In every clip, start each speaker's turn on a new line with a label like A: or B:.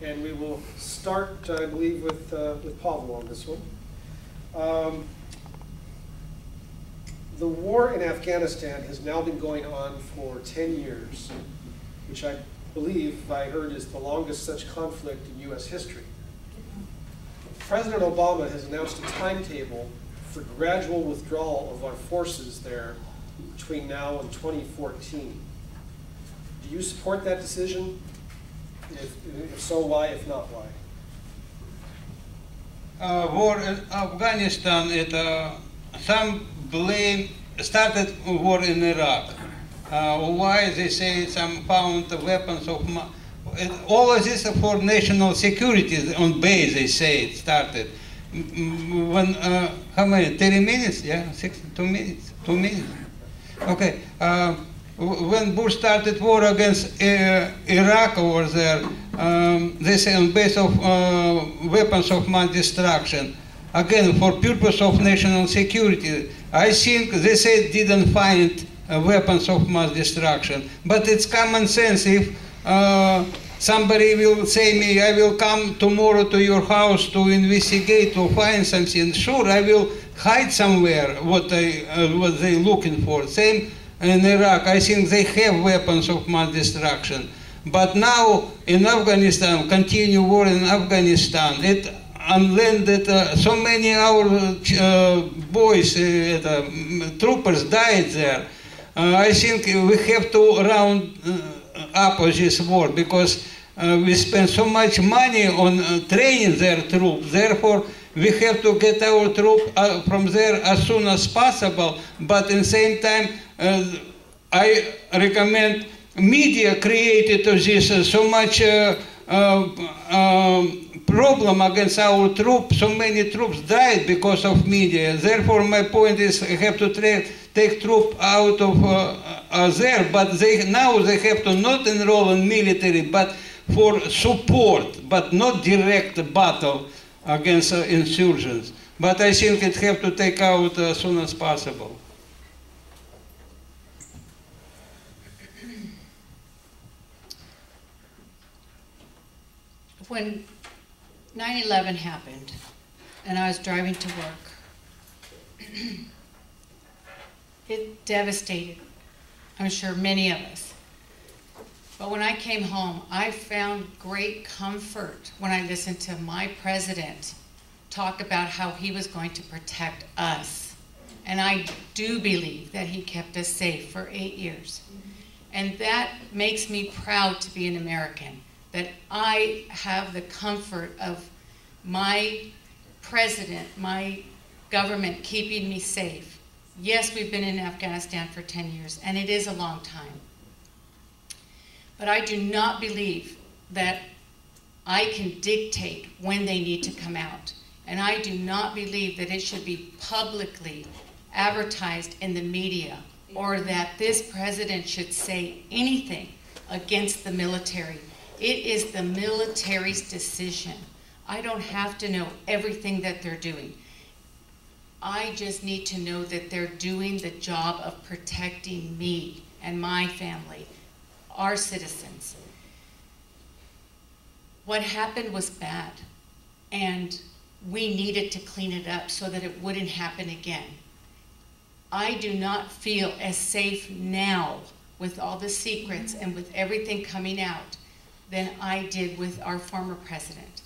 A: And we will start, I believe, with Pavel on this one. The war in Afghanistan has now been going on for 10 years, which I believe I heard is the longest such conflict in U.S. history. President Obama has announced a timetable for gradual withdrawal of our forces there between now and 2014. Do you support that decision? If so, why? If not, why?
B: War in Afghanistan, some blame started war in Iraq. Why they say some found weapons of all of this for national security on base, they say it started. When how many? 30 minutes? Yeah, 2 minutes. 2 minutes. Okay. When Bush started war against Iraq over there, they say on base of weapons of mass destruction. Again, for purpose of national security. I think they say didn't find weapons of mass destruction. But it's common sense. If somebody will say me, I will come tomorrow to your house to investigate or find something, sure, I will hide somewhere what they looking for. Same in Iraq, I think they have weapons of mass destruction. But now in Afghanistan, continue war in Afghanistan, it unlanded so many our boys, troopers died there. I think we have to round up this war because we spend so much money on training their troops. Therefore, we have to get our troops from there as soon as possible. But at the same time, I recommend media created this so much problem against our troops. So many troops died because of media. Therefore, my point is, I have to take troops out of there. But now they have to not enroll in military, but for support, but not direct battle against insurgents. But I think it have to take out as soon as possible.
C: When 9/11 happened, and I was driving to work, it devastated, I'm sure, many of us. But when I came home, I found great comfort when I listened to my president talk about how he was going to protect us. And I do believe that he kept us safe for 8 years. And that makes me proud to be an American, that I have the comfort of my president, my government keeping me safe. Yes, we've been in Afghanistan for 10 years, and it is a long time. But I do not believe that I can dictate when they need to come out. And I do not believe that it should be publicly advertised in the media or that this president should say anything against the military. It is the military's decision. I don't have to know everything that they're doing. I just need to know that they're doing the job of protecting me and my family, our citizens. What happened was bad, and we needed to clean it up so that it wouldn't happen again. I do not feel as safe now with all the secrets and with everything coming out than I did with our former president.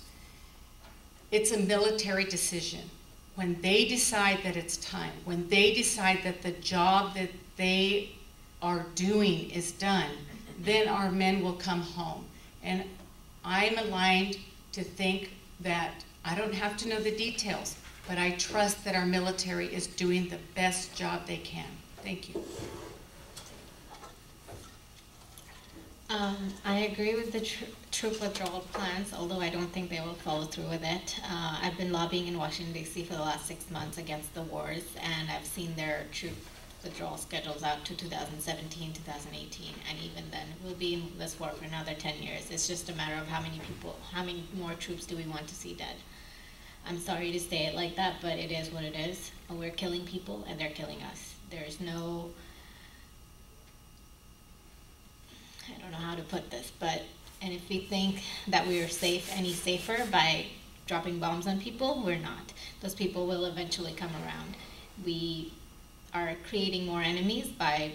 C: It's a military decision. When they decide that it's time, when they decide that the job that they are doing is done, then our men will come home. And I'm aligned to think that I don't have to know the details, but I trust that our military is doing the best job they can. Thank you.
D: I agree with the troop withdrawal plans, although I don't think they will follow through with it. I've been lobbying in Washington, D.C. for the last 6 months against the wars, and I've seen their troop withdrawal schedules out to 2017, 2018, and even then we'll be in this war for another 10 years. It's just a matter of how many more troops do we want to see dead. I'm sorry to say it like that, but it is what it is. We're killing people and they're killing us. There's no, I don't know how to put this, but And if we think that we are safe any safer by dropping bombs on people, we're not. Those people will eventually come around. We are creating more enemies by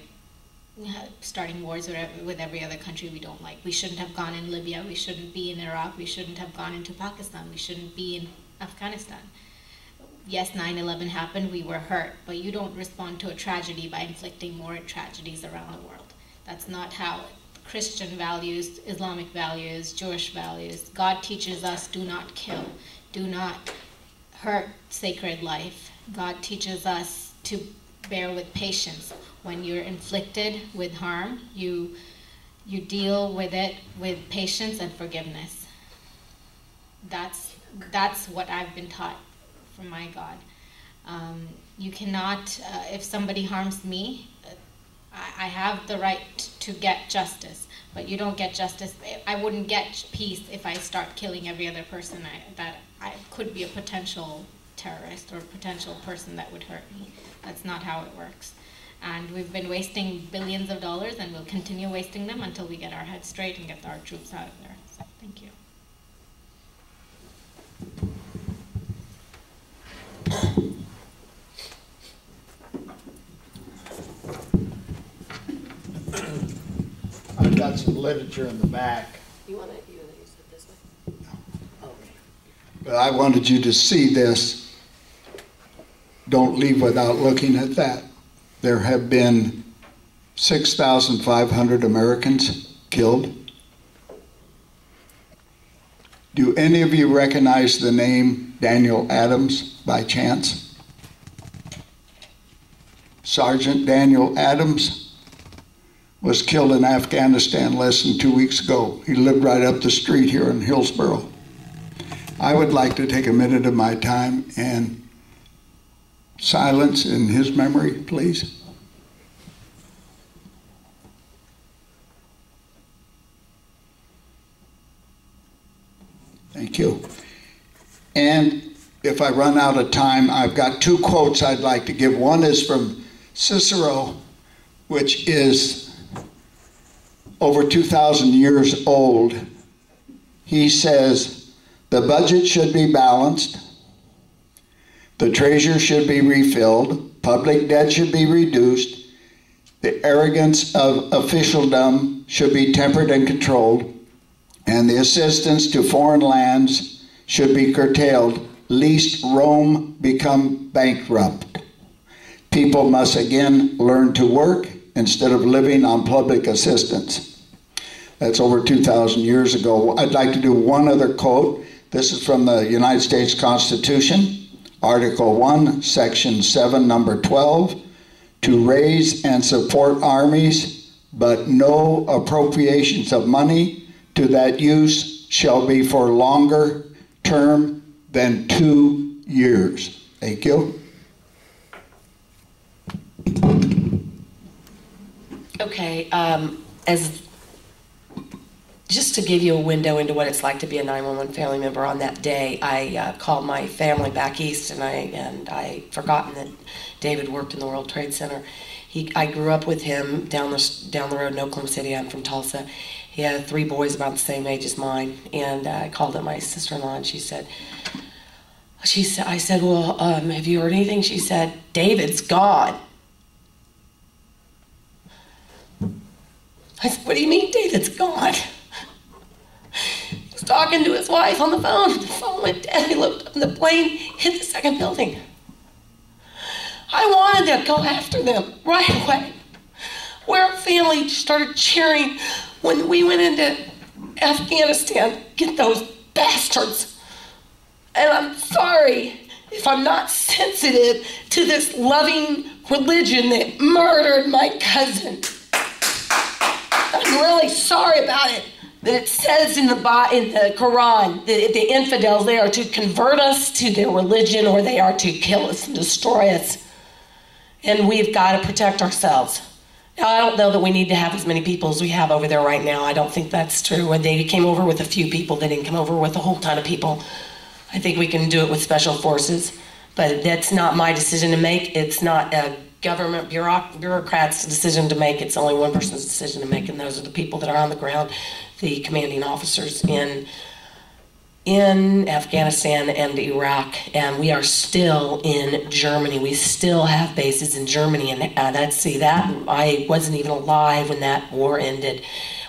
D: starting wars with every other country we don't like. We shouldn't have gone in Libya, we shouldn't be in Iraq, we shouldn't have gone into Pakistan, we shouldn't be in Afghanistan. Yes, 9/11 happened, we were hurt, but you don't respond to a tragedy by inflicting more tragedies around the world. That's not how Christian values, Islamic values, Jewish values. God teaches us, do not kill, do not hurt sacred life. God teaches us to bear with patience. When you're inflicted with harm, you deal with it with patience and forgiveness. That's what I've been taught from my God. You cannot, if somebody harms me, I have the right to get justice, but you don't get justice. I wouldn't get peace if I start killing every other person that I could be a potential terrorist or a potential person that would hurt me. That's not how it works. And we've been wasting billions of dollars, and we'll continue wasting them until we get our heads straight and get our troops out of there. So, thank you.
E: I've got some literature in the back.
F: You want to use it this way?
E: No. Okay. But I wanted you to see this. Don't leave without looking at that. There have been 6,500 Americans killed. Do any of you recognize the name Daniel Adams by chance? Sergeant Daniel Adams was killed in Afghanistan less than 2 weeks ago. He lived right up the street here in Hillsboro. I would like to take a minute of my time and silence in his memory, please. Thank you. And if I run out of time, I've got two quotes I'd like to give. One is from Cicero, which is over 2,000 years old. He says, the budget should be balanced, the treasury should be refilled, public debt should be reduced, the arrogance of officialdom should be tempered and controlled, and the assistance to foreign lands should be curtailed, lest Rome become bankrupt. People must again learn to work instead of living on public assistance. That's over 2,000 years ago. I'd like to do one other quote. This is from the United States Constitution, Article 1, Section 7, number 12, to raise and support armies, but no appropriations of money to that use shall be for longer term than 2 years. Thank you.
F: Okay, just to give you a window into what it's like to be a 911 family member on that day, I called my family back east, and I forgotten that David worked in the World Trade Center. I grew up with him down the road in Oklahoma City. I'm from Tulsa. He had 3 boys about the same age as mine, and I called up my sister-in-law, and I said, well, have you heard anything? She said, David's gone. I said, what do you mean David's gone? He was talking to his wife on the phone. The phone went dead. He looked up and the plane hit the second building. I wanted to go after them right away. Our family started cheering when we went into Afghanistan. Get those bastards. And I'm sorry if I'm not sensitive to this loving religion that murdered my cousin. I'm really sorry about it. That it says in the Quran that the infidels, they are to convert us to their religion, or they are to kill us and destroy us. And we've got to protect ourselves. Now, I don't know that we need to have as many people as we have over there right now. I don't think that's true. When they came over with a few people, they didn't come over with a whole ton of people. I think we can do it with special forces, but that's not my decision to make. It's not a government bureaucrat's decision to make. It's only one person's decision to make, and those are the people that are on the ground the commanding officers in Afghanistan and Iraq, and we are still in Germany. We still have bases in Germany, and I wasn't even alive when that war ended.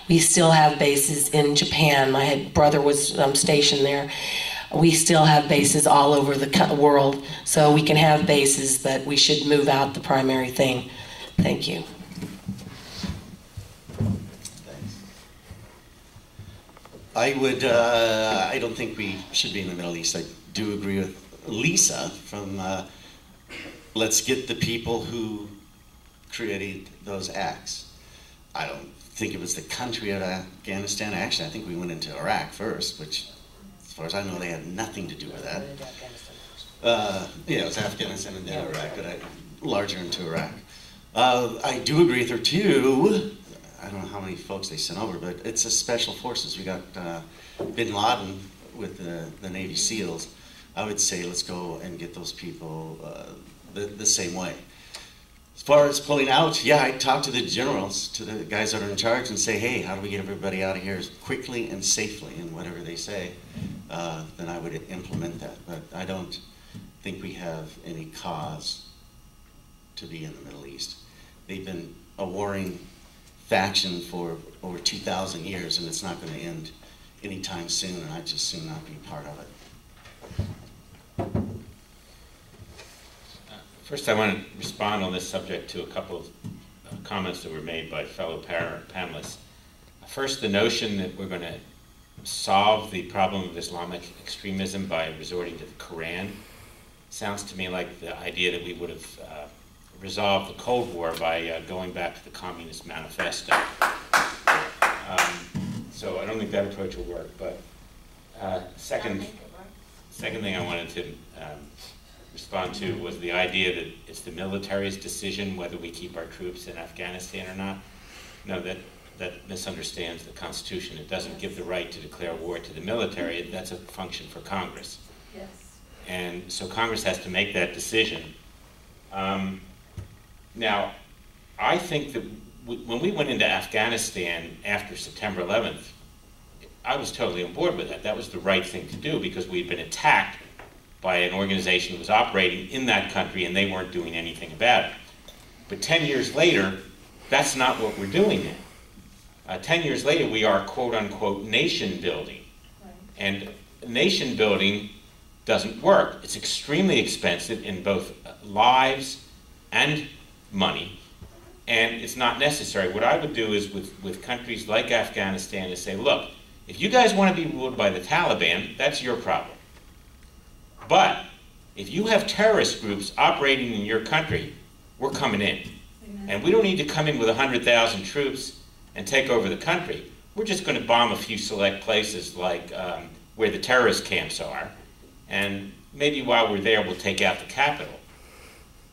F: We still have bases in Japan. My brother was stationed there. We still have bases all over the world, so we can have bases, but we should move out the primary thing. Thank you.
G: I don't think we should be in the Middle East. I do agree with Lisa from let's get the people who created those acts. I don't think it was the country of Afghanistan. Actually, I think we went into Iraq first, which, as far as I know, they had nothing to do with that. Yeah, it was Afghanistan and then Iraq, but larger into Iraq. I do agree with her too. I don't know how many folks they sent over, but it's a special forces. We got Bin Laden with the Navy SEALs. I would say let's go and get those people the same way. As far as pulling out, yeah, I'd talk to the generals, to the guys that are in charge, and say, hey, how do we get everybody out of here as quickly and safely? And whatever they say, then I would implement that. But I don't think we have any cause to be in the Middle East. They've been a warring faction for over 2,000 years, and it's not going to end anytime soon, and I'd just soon not be part of it.
H: First, I want to respond on this subject to a couple of comments that were made by fellow panelists. First, the notion that we're going to solve the problem of Islamic extremism by resorting to the Quran sounds to me like the idea that we would have resolved the Cold War by going back to the Communist Manifesto. So I don't think that approach will work. But second thing I wanted to respond to was the idea that it's the military's decision whether we keep our troops in Afghanistan or not. No, that misunderstands the Constitution. It doesn't give the right to declare war to the military. That's a function for Congress.
I: Yes.
H: And so Congress has to make that decision. Now, I think that when we went into Afghanistan after September 11th, I was totally on board with that. That was the right thing to do because we'd been attacked by an organization that was operating in that country and they weren't doing anything about it. But 10 years later, that's not what we're doing now. 10 years later, we are quote-unquote nation building. Right. And nation building doesn't work. It's extremely expensive in both lives and money, and it's not necessary. What I would do is with countries like Afghanistan is say, look, if you guys want to be ruled by the Taliban, that's your problem. But if you have terrorist groups operating in your country, we're coming in. Amen. And we don't need to come in with 100,000 troops and take over the country. We're just going to bomb a few select places like where the terrorist camps are, and maybe while we're there, we'll take out the capital.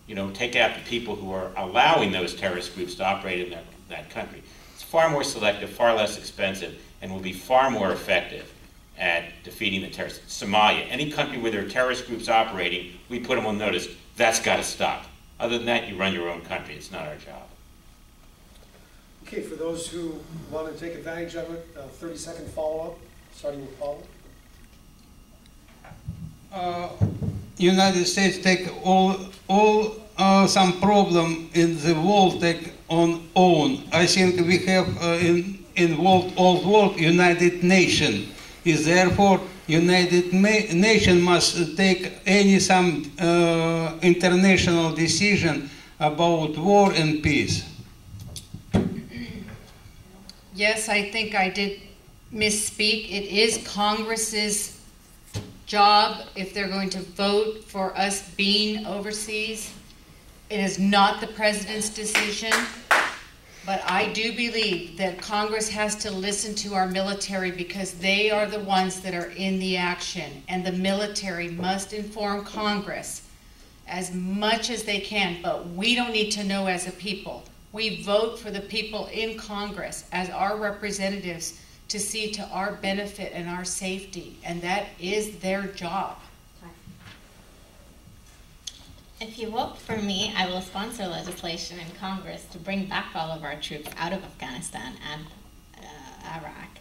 H: You know, take out the people who are allowing those terrorist groups to operate in that country. It's far more selective, far less expensive, and will be far more effective at defeating the terrorists. Somalia, any country where there are terrorist groups operating, we put them on notice. That's got to stop. Other than that, you run your own country. It's not our job.
A: Okay, for those who want to take advantage of it, 30-second follow-up, starting with Paul.
B: United States take all some problem in the world take on own. I think we have in old world United Nation. Is therefore United Nation must take some international decision about war and peace.
C: Yes, I think I did misspeak. It is Congress's job if they're going to vote for us being overseas. It is not the president's decision, but I do believe that Congress has to listen to our military because they are the ones that are in the action, and the military must inform Congress as much as they can, but we don't need to know as a people. We vote for the people in Congress as our representatives to see to our benefit and our safety, and that is their job.
D: If you vote for me, I will sponsor legislation in Congress to bring back all of our troops out of Afghanistan and Iraq.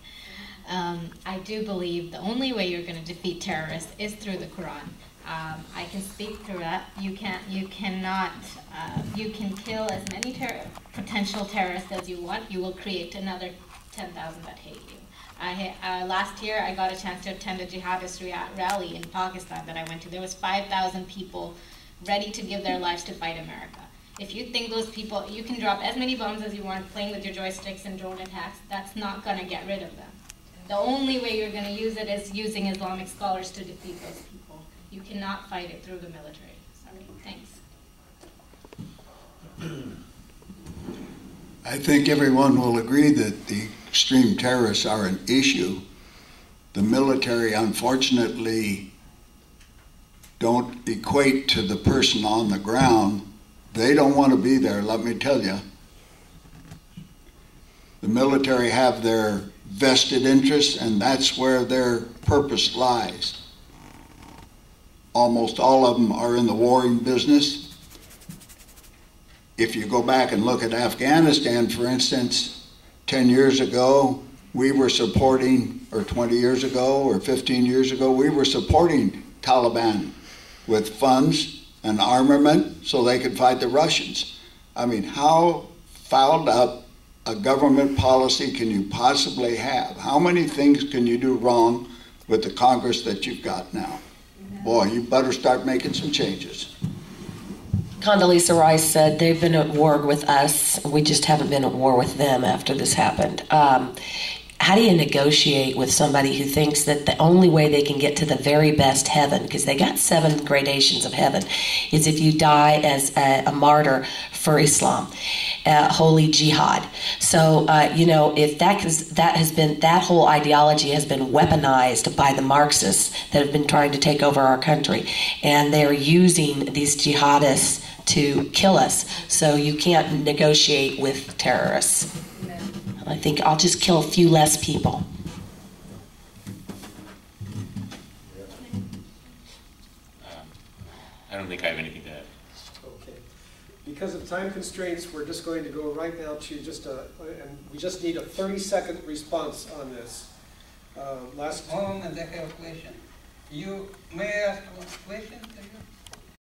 D: I do believe the only way you're going to defeat terrorists is through the Quran. I can speak through that. You can kill as many potential terrorists as you want. You will create another 10,000 that hate you. Last year, I got a chance to attend a jihadist rally in Pakistan that I went to. There was 5,000 people ready to give their lives to fight America. If you think those people, you can drop as many bombs as you want playing with your joysticks and drone attacks, that's not going to get rid of them. The only way you're going to use it is using Islamic scholars to defeat those people. You cannot fight it through the military. Sorry, thanks.
E: I think everyone will agree that the extreme terrorists are an issue. The military, unfortunately, don't equate to the person on the ground. They don't want to be there, let me tell you. The military have their vested interests, and that's where their purpose lies. Almost all of them are in the warring business. If you go back and look at Afghanistan, for instance, 10 years ago, we were supporting, or 20 years ago, or 15 years ago, we were supporting Taliban with funds and armament so they could fight the Russians. I mean, how fouled up a government policy can you possibly have? How many things can you do wrong with the Congress that you've got now? Boy, you better start making some changes.
F: Condoleezza Rice said they've been at war with us. We just haven't been at war with them after this happened. How do you negotiate with somebody who thinks that the only way they can get to the very best heaven, because they got 7 gradations of heaven, is if you die as a martyr for Islam, holy jihad. So, if that whole ideology has been weaponized by the Marxists that have been trying to take over our country, and they're using these jihadists to kill us. So you can't negotiate with terrorists. I think I'll just kill a few less people.
H: I don't think I have anything to add.
A: Okay. Because of time constraints, we're just going to go right now to and we just need a 30-second response on this.
B: Hold on, I have a question. You may I ask one question to you?